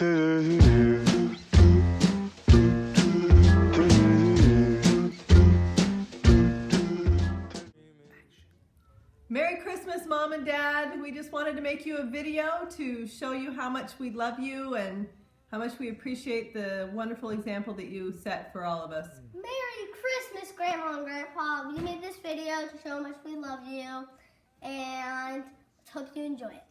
Merry Christmas, Mom and Dad. We just wanted to make you a video to show you how much we love you and how much we appreciate the wonderful example that you set for all of us. Merry Christmas, Grandma and Grandpa. We made this video to show how much we love you and hope you enjoy it.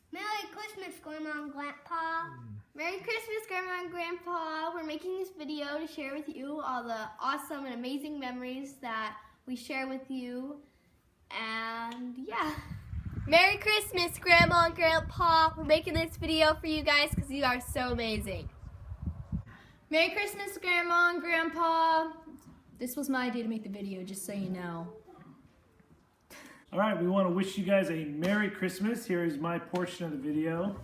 Merry Christmas, Grandma and Grandpa. Merry Christmas, Grandma and Grandpa. We're making this video to share with you all the awesome and amazing memories that we share with you. And yeah. Merry Christmas, Grandma and Grandpa. We're making this video for you guys because you are so amazing. Merry Christmas, Grandma and Grandpa. This was my idea to make the video, just so you know. All right, we want to wish you guys a Merry Christmas. Here is my portion of the video.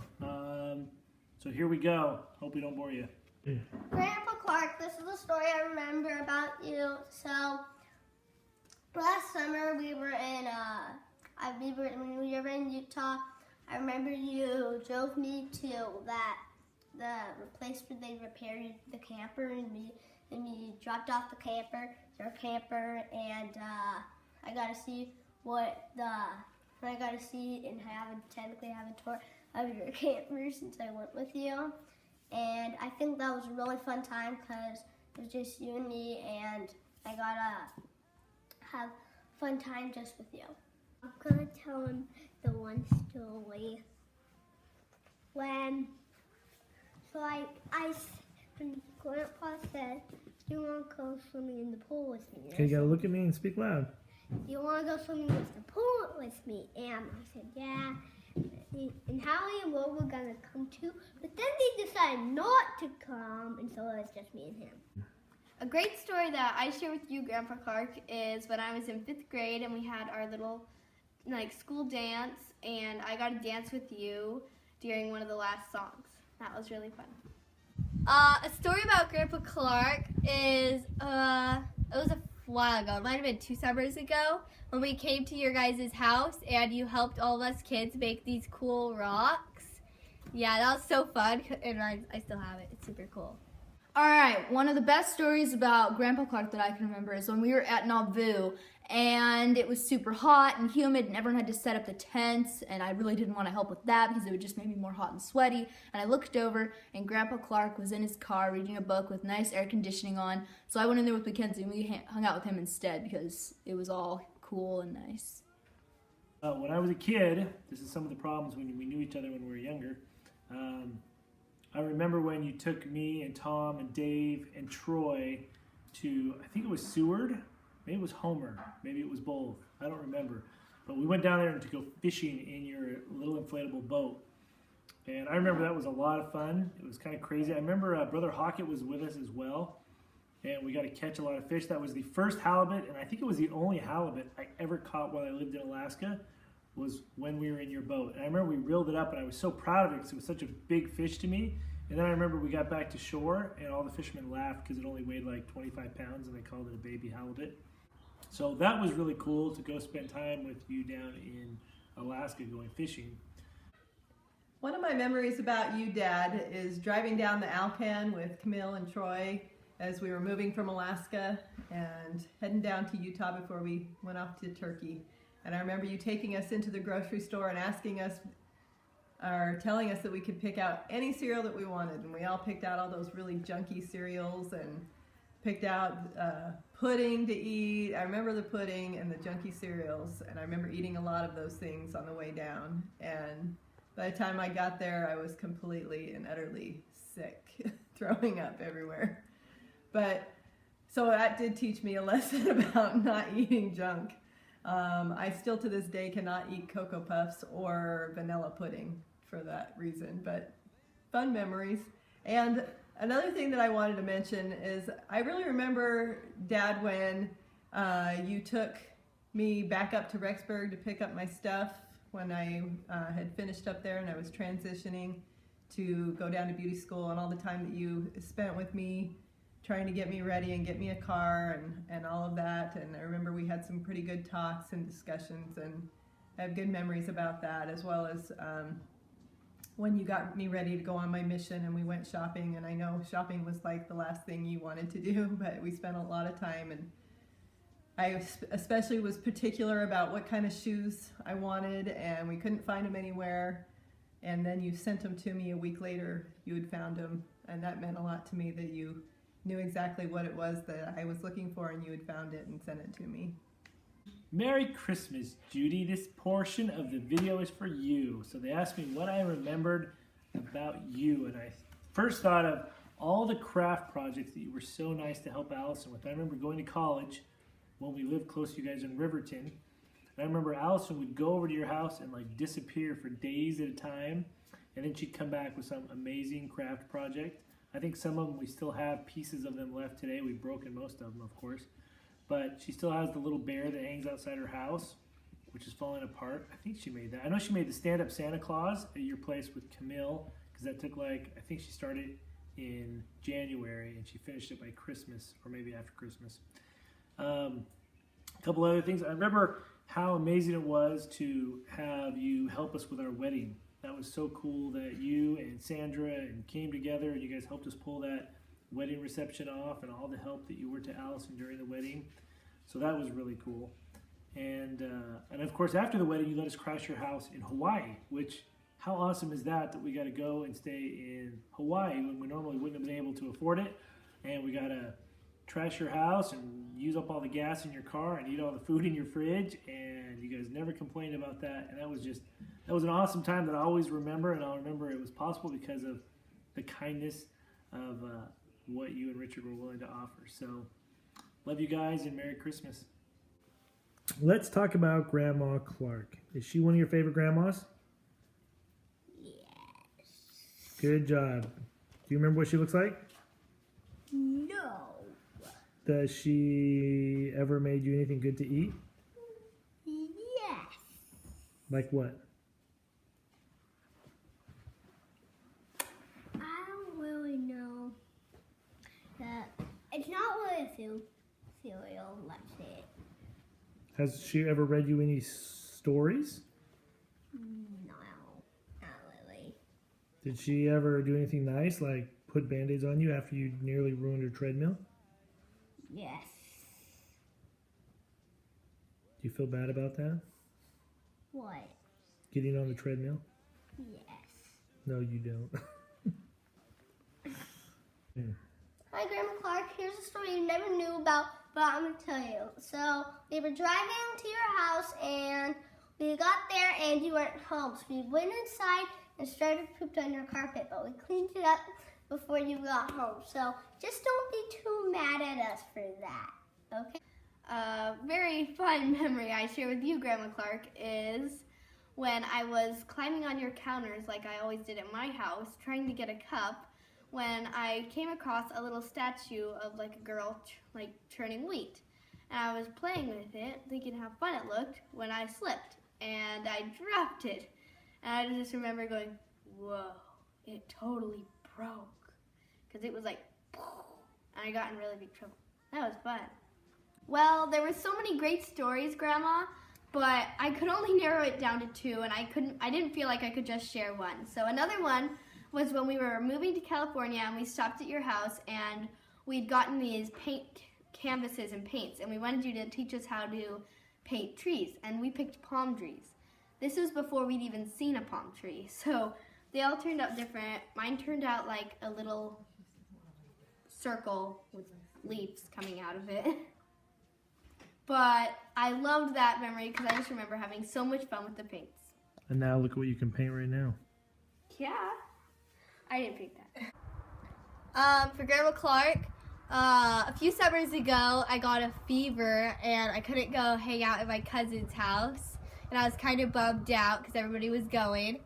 So here we go. Hope we don't bore you. Grandpa Clarke, this is a story I remember about you. So last summer we were in when we were in Utah. I remember you drove me to the place where they repaired the camper, and we dropped off the camper, and I got to see and technically have a tour of your camper since I went with you. And I think that was a really fun time because it was just you and me, and I got to have a fun time just with you. I'm going to tell him the one story. When Grandpa said, "Do you want to go swimming in the pool with me?" Okay, you gotta look at me and speak loud. "You want to go swimming with the pool with me?" And I said, "Yeah." And Hallie and Will were gonna come too, but then they decided not to come, and so it's just me and him. A great story that I share with you, Grandpa Clarke, is when I was in 5th grade and we had our little school dance, and I got to dance with you during one of the last songs. That was really fun. A story about Grandpa Clarke is, it was a while ago. It might have been 2 summers ago when we came to your guys' house and you helped all of us kids make these cool rocks. Yeah, that was so fun, and I still have it. It's super cool. Alright, one of the best stories about Grandpa Clarke that I can remember is when we were at Nauvoo and it was super hot and humid and everyone had to set up the tents, and I really didn't want to help with that because it would just make me more hot and sweaty. And I looked over and Grandpa Clarke was in his car reading a book with nice air conditioning on, so I went in there with Mackenzie and we hung out with him instead because it was all cool and nice. When I was a kid, this is some of the problems when we knew each other when we were younger. I remember when you took me and Tom and Dave and Troy to, I think it was Seward, maybe it was Homer, maybe it was both, I don't remember. But we went down there to go fishing in your little inflatable boat. And I remember that was a lot of fun. It was kind of crazy. I remember Brother Hockett was with us as well. And we got to catch a lot of fish. That was the first halibut, and I think it was the only halibut I ever caught while I lived in Alaska, was when we were in your boat. And I remember we reeled it up, and I was so proud of it because it was such a big fish to me. And then I remember we got back to shore, and all the fishermen laughed because it only weighed like 25 pounds, and they called it a baby halibut. So that was really cool to go spend time with you down in Alaska going fishing. One of my memories about you, Dad, is driving down the Alcan with Camille and Troy as we were moving from Alaska and heading down to Utah before we went off to Turkey. And I remember you taking us into the grocery store and asking us, or telling us that we could pick out any cereal that we wanted. And we all picked out all those really junky cereals and picked out pudding to eat. I remember the pudding and the junky cereals, and I remember eating a lot of those things on the way down. And by the time I got there, I was completely and utterly sick, throwing up everywhere. But so that did teach me a lesson about not eating junk. I still to this day cannot eat Cocoa Puffs or vanilla pudding for that reason, but fun memories. And another thing that I wanted to mention is I really remember, Dad, when you took me back up to Rexburg to pick up my stuff when I had finished up there and I was transitioning to go down to beauty school, and all the time that you spent with me trying to get me ready and get me a car and all of that. And I remember we had some pretty good talks and discussions, and I have good memories about that, as well as when you got me ready to go on my mission and we went shopping, and I know shopping was like the last thing you wanted to do, but we spent a lot of time, and I especially was particular about what kind of shoes I wanted, and we couldn't find them anywhere. And then you sent them to me a week later, you had found them, and that meant a lot to me that you knew exactly what it was that I was looking for and you had found it and sent it to me. Merry Christmas, Judy. This portion of the video is for you. So they asked me what I remembered about you, and I first thought of all the craft projects that you were so nice to help Allison with. I remember going to college when we lived close to you guys in Riverton. And I remember Allison would go over to your house and like disappear for days at a time, and then she'd come back with some amazing craft project. I think some of them we still have pieces of them left today. We've broken most of them, of course. But she still has the little bear that hangs outside her house, which is falling apart. I think she made that. I know she made the stand-up Santa Claus at your place with Camille, because that took like, I think she started in January and she finished it by Christmas, or maybe after Christmas. A couple other things. I remember how amazing it was to have you help us with our wedding. That was so cool that you and Sandra and came together and you guys helped us pull that wedding reception off, and all the help that you were to Allison during the wedding. So that was really cool. And of course, after the wedding, you let us crash your house in Hawaii, which, how awesome is that we got to go and stay in Hawaii when we normally wouldn't have been able to afford it. And we got to trash your house and use up all the gas in your car and eat all the food in your fridge, and you guys never complained about that. And that was an awesome time that I always remember, and I'll remember it was possible because of the kindness of what you and Richard were willing to offer. So love you guys, and Merry Christmas. Let's talk about Grandma Clarke. Is she one of your favorite grandmas? Yes. Good job. Do you remember what she looks like? No. Does she ever made you anything good to eat? Yes. Like what? I don't really know. It's not really a cereal, let's say. Has she ever read you any stories? No, not really. Did she ever do anything nice, like put Band-Aids on you after you nearly ruined her treadmill? Yes. Do you feel bad about that? What? Getting on the treadmill? Yes. No, you don't. Hi, Grandma Clarke. Here's a story you never knew about, but I'm going to tell you. So, we were driving to your house, and we got there, and you weren't home. So, we went inside and started pooped on your carpet, but we cleaned it up before you got home. So, just don't be too mad at us for that, okay? Very fun memory I share with you, Grandma Clarke, is when I was climbing on your counters like I always did at my house, trying to get a cup, when I came across a little statue of like a girl churning wheat. And I was playing with it, thinking how fun it looked, when I slipped and I dropped it. And I just remember going, whoa, it totally broke. Because it was like, and I got in really big trouble. That was fun. Well, there were so many great stories, Grandma, but I could only narrow it down to two, and I didn't feel like I could just share one. So another one was when we were moving to California and we stopped at your house and we'd gotten these paint canvases and paints, and we wanted you to teach us how to paint trees, and we picked palm trees. This was before we'd even seen a palm tree, so they all turned out different. Mine turned out like a little circle with leaves coming out of it. But I loved that memory because I just remember having so much fun with the paints. And now look at what you can paint right now. Yeah. I didn't pick that. For Grandma Clarke, a few summers ago, I got a fever and I couldn't go hang out at my cousin's house. And I was kind of bummed out because everybody was going.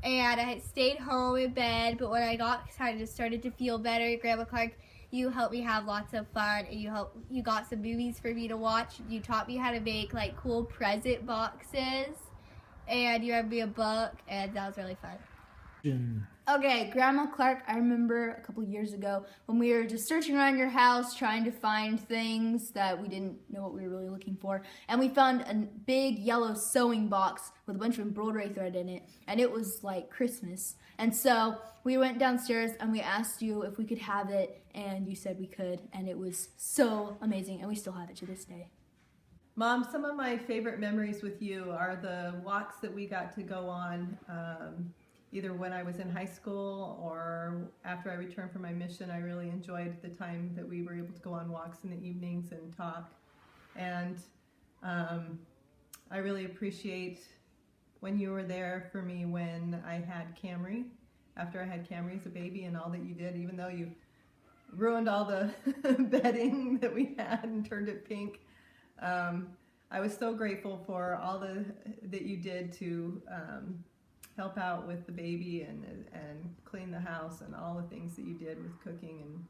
And I had stayed home in bed, but when I started to feel better, Grandma Clarke, you helped me have lots of fun, and you got some movies for me to watch. You taught me how to make like cool present boxes, and you read me a book, and that was really fun. Okay, Grandma Clarke, I remember a couple years ago when we were just searching around your house trying to find things that we didn't know what we were really looking for. And we found a big yellow sewing box with a bunch of embroidery thread in it. And it was like Christmas. And so we went downstairs and we asked you if we could have it. And you said we could. And it was so amazing. And we still have it to this day. Mom, some of my favorite memories with you are the walks that we got to go on. Either when I was in high school or after I returned from my mission. I really enjoyed the time that we were able to go on walks in the evenings and talk. And I really appreciate when you were there for me when I had Camry, after I had Camry as a baby, and all that you did, even though you ruined all the bedding that we had and turned it pink. I was so grateful for all that you did to help out with the baby and clean the house and all the things that you did with cooking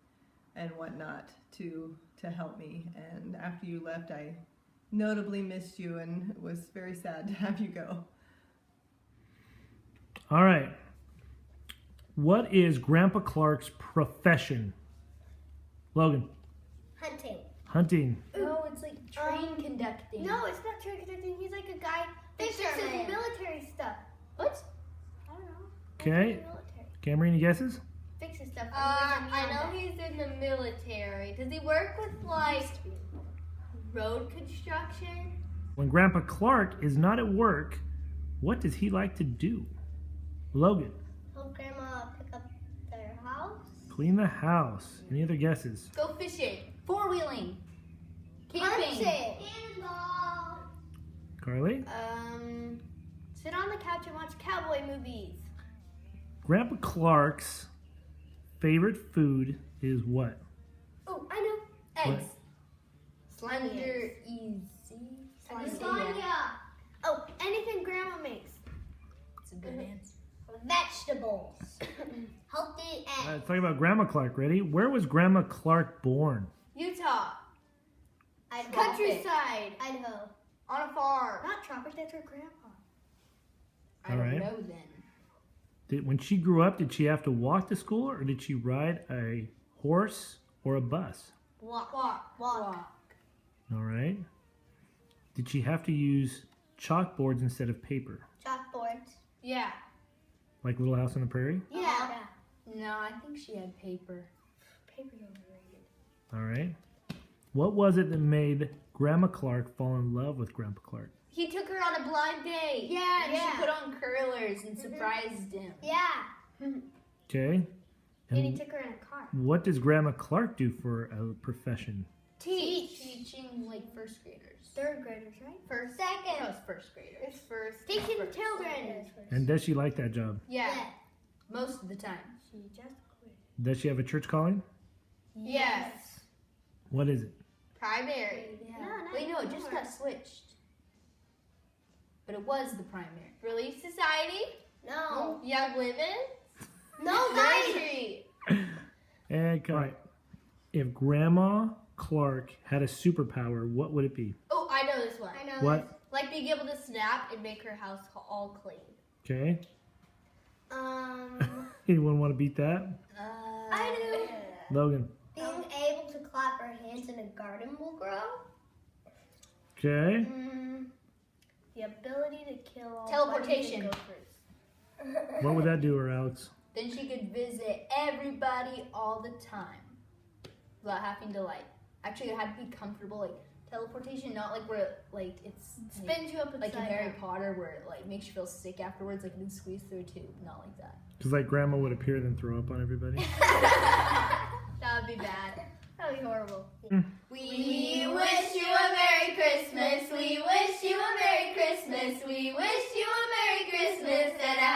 and whatnot to help me. And after you left, I notably missed you and was very sad to have you go. All right. What is Grandpa Clarke's profession? Logan. Hunting. Hunting. Oh, it's like train conducting. No, it's not train conducting. He's like a guy that fixes military stuff. What? I don't know. Okay. Cameron, any guesses? Fixes stuff. I know he's in the military. Does he work with like road construction? When Grandpa Clarke is not at work, what does he like to do? Logan. Help Grandma pick up their house. Clean the house. Any other guesses? Go fishing. Four-wheeling. Camping. Carly? Sit on the couch and watch cowboy movies. Grandpa Clarke's favorite food is what? Oh, I know. Eggs. Slender, easy. Lasagna. Oh, anything Grandma makes. It's a good answer. Vegetables. Healthy eggs. Let's talk about Grandma Clarke. Ready? Where was Grandma Clarke born? Utah. Idaho. Countryside. Idaho. On a farm. Not tropic, that's her grandpa. I don't Alright. know then. When she grew up, did she have to walk to school or did she ride a horse or a bus? Walk. Walk. All right. Did she have to use chalkboards instead of paper? Chalkboards. Yeah. Like Little House on the Prairie? Yeah. No, I think she had paper. Paper's overrated. All right. What was it that made Grandma Clarke fall in love with Grandpa Clarke? He took her on a blind date. Yeah, and Yeah. she put on curlers and surprised him. Yeah. Okay. And he And took her in a car. what does Grandma Clarke do for a profession? Teaching like first graders. Third graders, right? First. Second. No, it's first graders. It's first. Teaching children. And does she like that job? Yeah, most of the time. She just quit. Does she have a church calling? Yes. What is it? Primary. Yeah. No, not Wait, no, it just anymore. got switched. But it was the primary. Relief Society. No. Young Women. No, guys. Nursery. And all right. If Grandma Clarke had a superpower, what would it be? Oh, I know this one. I know. What? Like being able to snap and make her house all clean. Okay. This. Anyone want to beat that? I do. Logan. Being able to clap our hands in a garden will grow. Okay. The ability to kill all Teleportation. bunnies and gophers. What would that do her, Alex? Then she could visit everybody all the time without having to actually it had to be comfortable, like teleportation, not like where like it's Spins you up like in inside Harry down. Potter where it like makes you feel sick afterwards, like you can squeeze through a tube, not like that. Because like Grandma would appear then throw up on everybody. That would be bad. That would be horrible. We wish you a Merry Christmas. We wish you a Merry Christmas. We wish you a Merry Christmas and a